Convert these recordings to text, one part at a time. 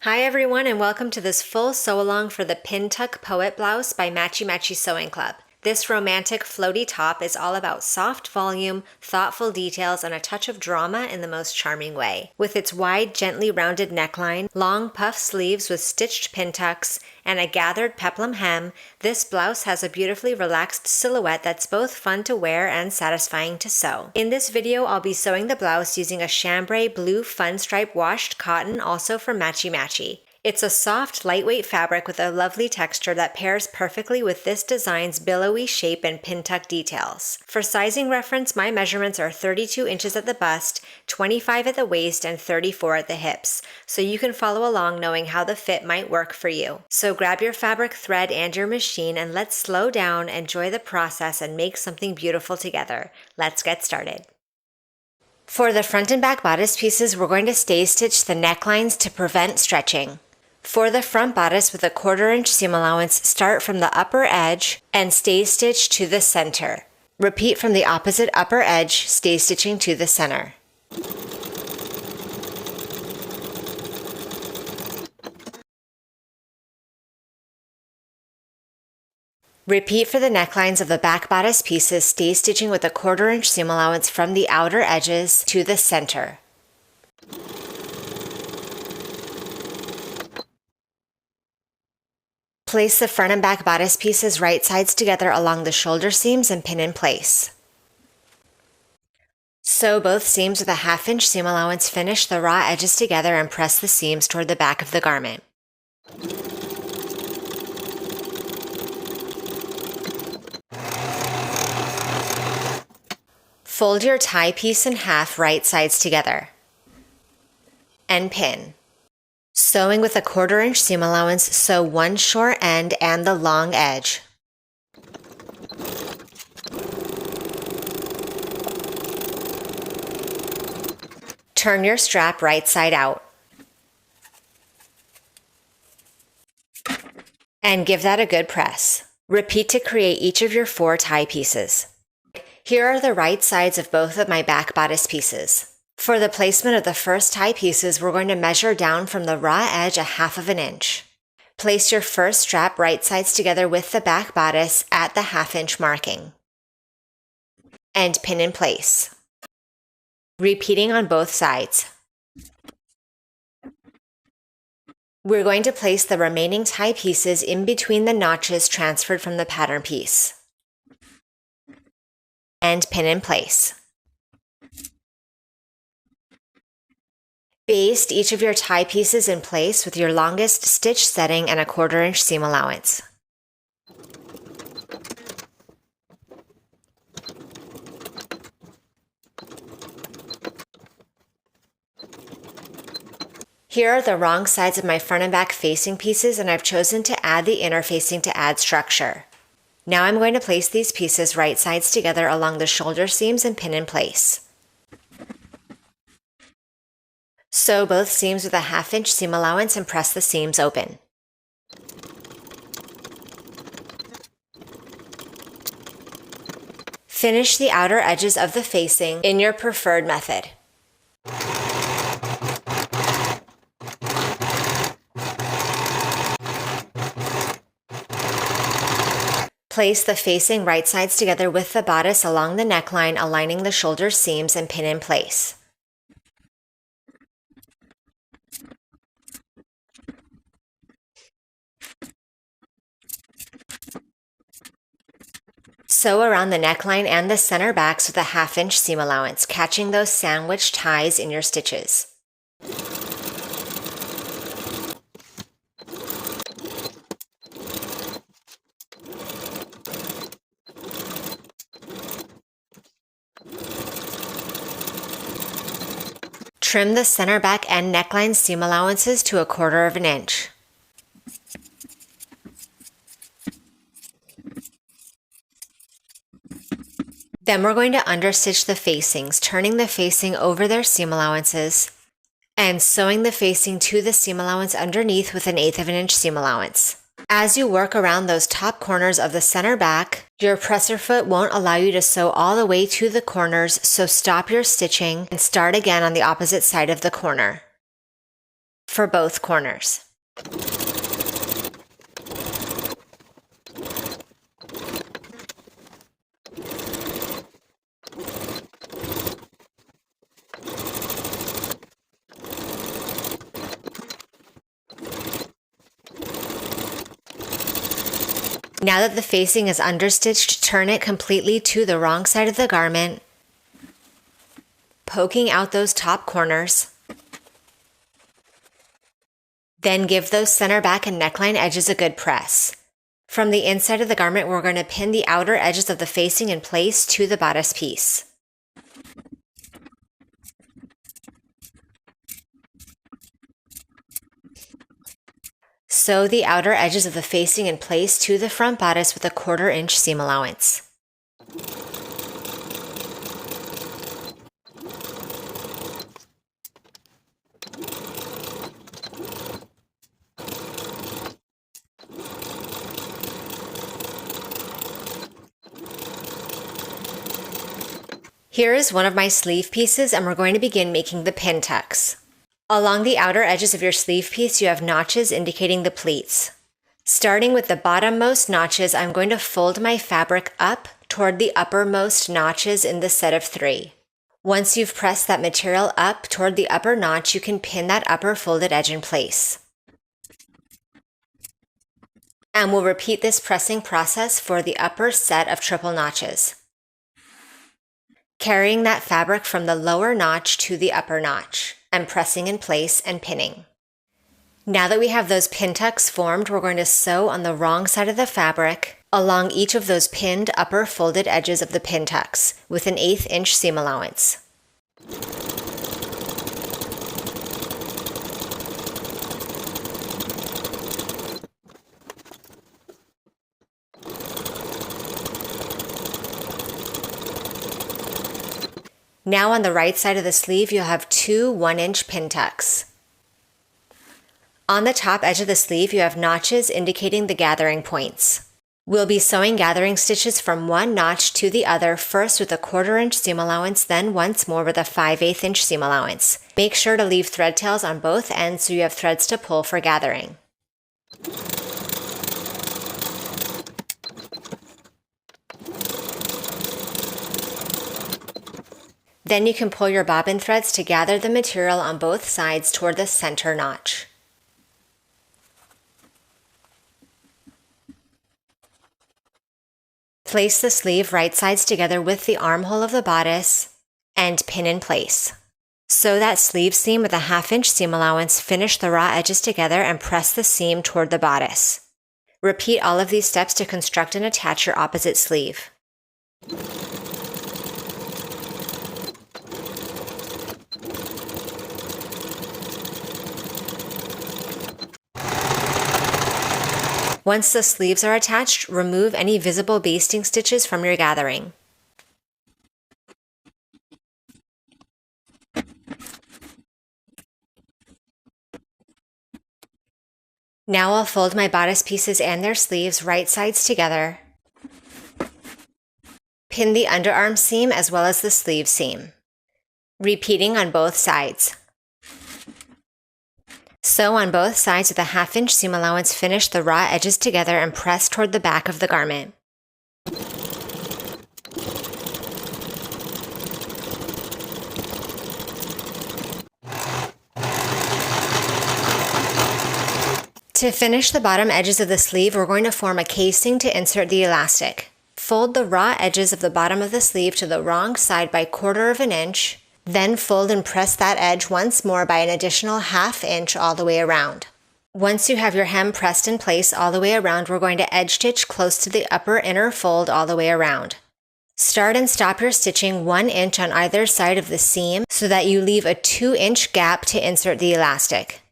Hi everyone and welcome to this full sew-along for the Pintuck Poet Blouse by Matchy Sewing Club. This romantic floaty top is all about soft volume, thoughtful details, and a touch of drama in the most charming way. With its wide, gently rounded neckline, long puff sleeves with stitched pintucks, and a gathered peplum hem, this blouse has a beautifully relaxed silhouette that's both fun to wear and satisfying to sew. In this video, I'll be sewing the blouse using a chambray blue fun stripe washed cotton, also from Matchy. It's a soft, lightweight fabric with a lovely texture that pairs perfectly with this design's billowy shape and pintuck details. For sizing reference, my measurements are 32 inches at the bust, 25 at the waist, and 34 at the hips, so you can follow along knowing how the fit might work for you. So grab your fabric thread and your machine and let's slow down, enjoy the process, and make something beautiful together. Let's get started. For the front and back bodice pieces, we're going to stay stitch the necklines to prevent stretching. For the front bodice with a 1/4 inch seam allowance, start from the upper edge and stay stitch to the center. Repeat from the opposite upper edge, stay stitching to the center. Repeat for the necklines of the back bodice pieces, stay stitching with a 1/4 inch seam allowance from the outer edges to the center. Place the front and back bodice pieces right sides together along the shoulder seams and pin in place. Sew both seams with a 1/2 inch seam allowance, finish the raw edges together and press the seams toward the back of the garment. Fold your tie piece in half right sides together and pin. Sewing with a 1/4 inch seam allowance, sew one short end and the long edge. Turn your strap right side out. And give that a good press. Repeat to create each of your 4 tie pieces. Here are the right sides of both of my back bodice pieces. For the placement of the first tie pieces, we're going to measure down from the raw edge a 1/2 inch. Place your first strap right sides together with the back bodice at the 1/2 inch marking. And pin in place. Repeating on both sides. We're going to place the remaining tie pieces in between the notches transferred from the pattern piece. And pin in place. Baste each of your tie pieces in place with your longest stitch setting and a 1/4 inch seam allowance. Here are the wrong sides of my front and back facing pieces, and I've chosen to add the inner facing to add structure. Now I'm going to place these pieces right sides together along the shoulder seams and pin in place. Sew both seams with a 1/2 inch seam allowance and press the seams open. Finish the outer edges of the facing in your preferred method. Place the facing right sides together with the bodice along the neckline, aligning the shoulder seams and pin in place. Sew around the neckline and the center backs with a 1/2 inch seam allowance, catching those sandwich ties in your stitches. Trim the center back and neckline seam allowances to a 1/4 inch. Then we're going to understitch the facings, turning the facing over their seam allowances and sewing the facing to the seam allowance underneath with an 1/8 inch seam allowance. As you work around those top corners of the center back, your presser foot won't allow you to sew all the way to the corners, so stop your stitching and start again on the opposite side of the corner. for both corners. Now that the facing is understitched, turn it completely to the wrong side of the garment, poking out those top corners. Then give those center back and neckline edges a good press. From the inside of the garment, we're going to pin the outer edges of the facing in place to the bodice piece. Sew the outer edges of the facing in place to the front bodice with a 1/4 inch seam allowance. Here is one of my sleeve pieces, and we're going to begin making the pin tucks. Along the outer edges of your sleeve piece, you have notches indicating the pleats. Starting with the bottommost notches, I'm going to fold my fabric up toward the uppermost notches in the set of 3. Once you've pressed that material up toward the upper notch, you can pin that upper folded edge in place. And we'll repeat this pressing process for the upper set of triple notches, carrying that fabric from the lower notch to the upper notch and pressing in place and pinning. Now that we have those pin tucks formed, we're going to sew on the wrong side of the fabric along each of those pinned upper folded edges of the pin tucks with an 1/8 inch seam allowance. Now on the right side of the sleeve, you'll have 2 1-inch pin tucks. On the top edge of the sleeve, you have notches indicating the gathering points. We'll be sewing gathering stitches from one notch to the other, first with a 1/4 inch seam allowance, then once more with a 5/8 inch seam allowance. Make sure to leave thread tails on both ends so you have threads to pull for gathering. Then you can pull your bobbin threads to gather the material on both sides toward the center notch. Place the sleeve right sides together with the armhole of the bodice and pin in place. Sew that sleeve seam with a 1/2 inch seam allowance, finish the raw edges together and press the seam toward the bodice. Repeat all of these steps to construct and attach your opposite sleeve. Once the sleeves are attached, remove any visible basting stitches from your gathering. Now I'll fold my bodice pieces and their sleeves right sides together. Pin the underarm seam as well as the sleeve seam, repeating on both sides. Sew on both sides with a 1/2 inch seam allowance, finish the raw edges together and press toward the back of the garment. To finish the bottom edges of the sleeve, we're going to form a casing to insert the elastic. Fold the raw edges of the bottom of the sleeve to the wrong side by 1/4 inch, then fold and press that edge once more by an additional 1/2 inch all the way around. Once you have your hem pressed in place all the way around, we're going to edge stitch close to the upper inner fold all the way around. Start and stop your stitching 1 inch on either side of the seam so that you leave a 2-inch gap to insert the elastic.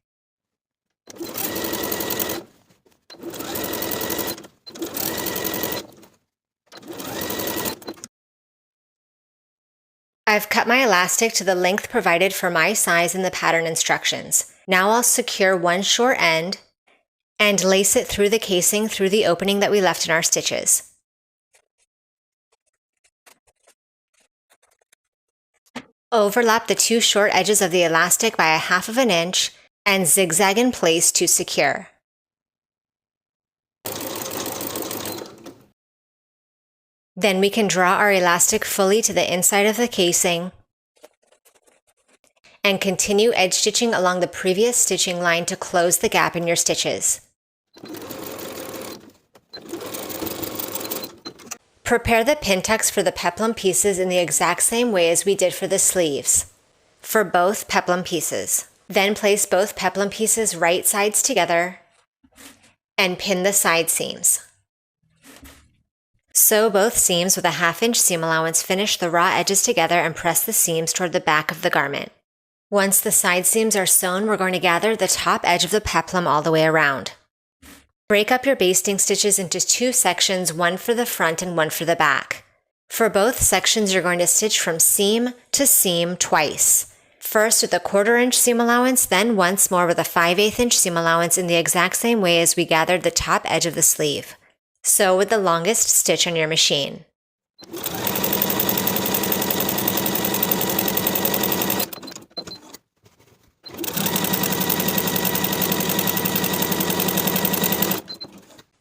I've cut my elastic to the length provided for my size in the pattern instructions. Now I'll secure one short end and lace it through the casing through the opening that we left in our stitches. Overlap the 2 short edges of the elastic by a 1/2 inch and zigzag in place to secure. Then we can draw our elastic fully to the inside of the casing and continue edge stitching along the previous stitching line to close the gap in your stitches. Prepare the pintucks for the peplum pieces in the exact same way as we did for the sleeves, for both peplum pieces. Then place both peplum pieces right sides together and pin the side seams. Sew both seams with a 1/2 inch seam allowance, finish the raw edges together and press the seams toward the back of the garment. Once the side seams are sewn, we're going to gather the top edge of the peplum all the way around. Break up your basting stitches into 2 sections, one for the front and one for the back. For both sections, you're going to stitch from seam to seam twice. First with a 1/4 inch seam allowance, then once more with a 5/8 inch seam allowance in the exact same way as we gathered the top edge of the sleeve. Sew with the longest stitch on your machine.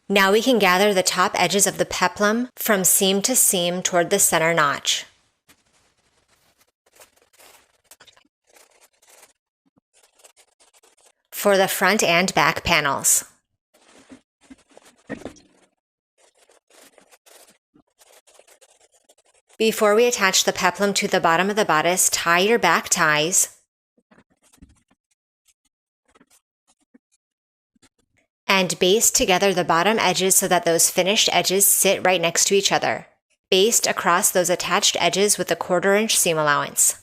Now we can gather the top edges of the peplum from seam to seam toward the center notch. For the front and back panels. Before we attach the peplum to the bottom of the bodice, tie your back ties and baste together the bottom edges so that those finished edges sit right next to each other. Baste across those attached edges with a 1/4 inch seam allowance.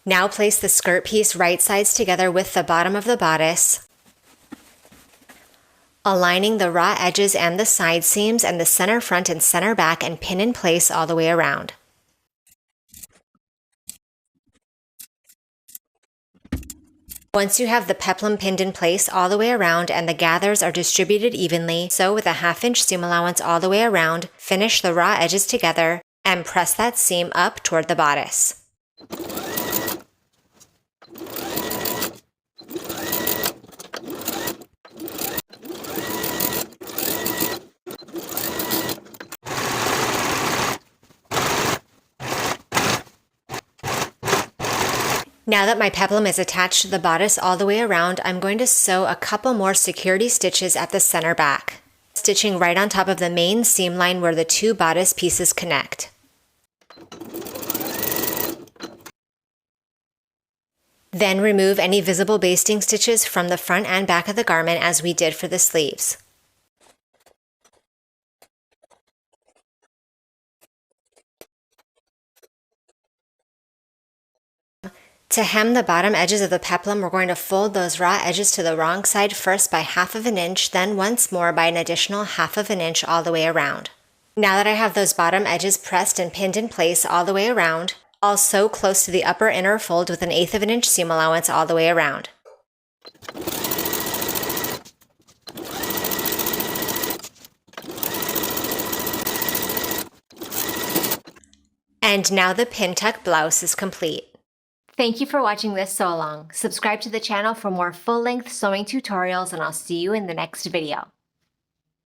Now place the skirt piece right sides together with the bottom of the bodice, aligning the raw edges and the side seams and the center front and center back, and pin in place all the way around. Once you have the peplum pinned in place all the way around and the gathers are distributed evenly, sew with a 1/2 inch seam allowance all the way around, finish the raw edges together, and press that seam up toward the bodice. Now that my peplum is attached to the bodice all the way around, I'm going to sew a couple more security stitches at the center back, stitching right on top of the main seam line where the 2 bodice pieces connect. Then remove any visible basting stitches from the front and back of the garment as we did for the sleeves. To hem the bottom edges of the peplum, we're going to fold those raw edges to the wrong side first by 1/2 inch, then once more by an additional 1/2 inch all the way around. Now that I have those bottom edges pressed and pinned in place all the way around, I'll sew close to the upper inner fold with an 1/8 inch seam allowance all the way around. And now the Pintuck blouse is complete. Thank you for watching this sew along. Subscribe to the channel for more full-length sewing tutorials, and I'll see you in the next video.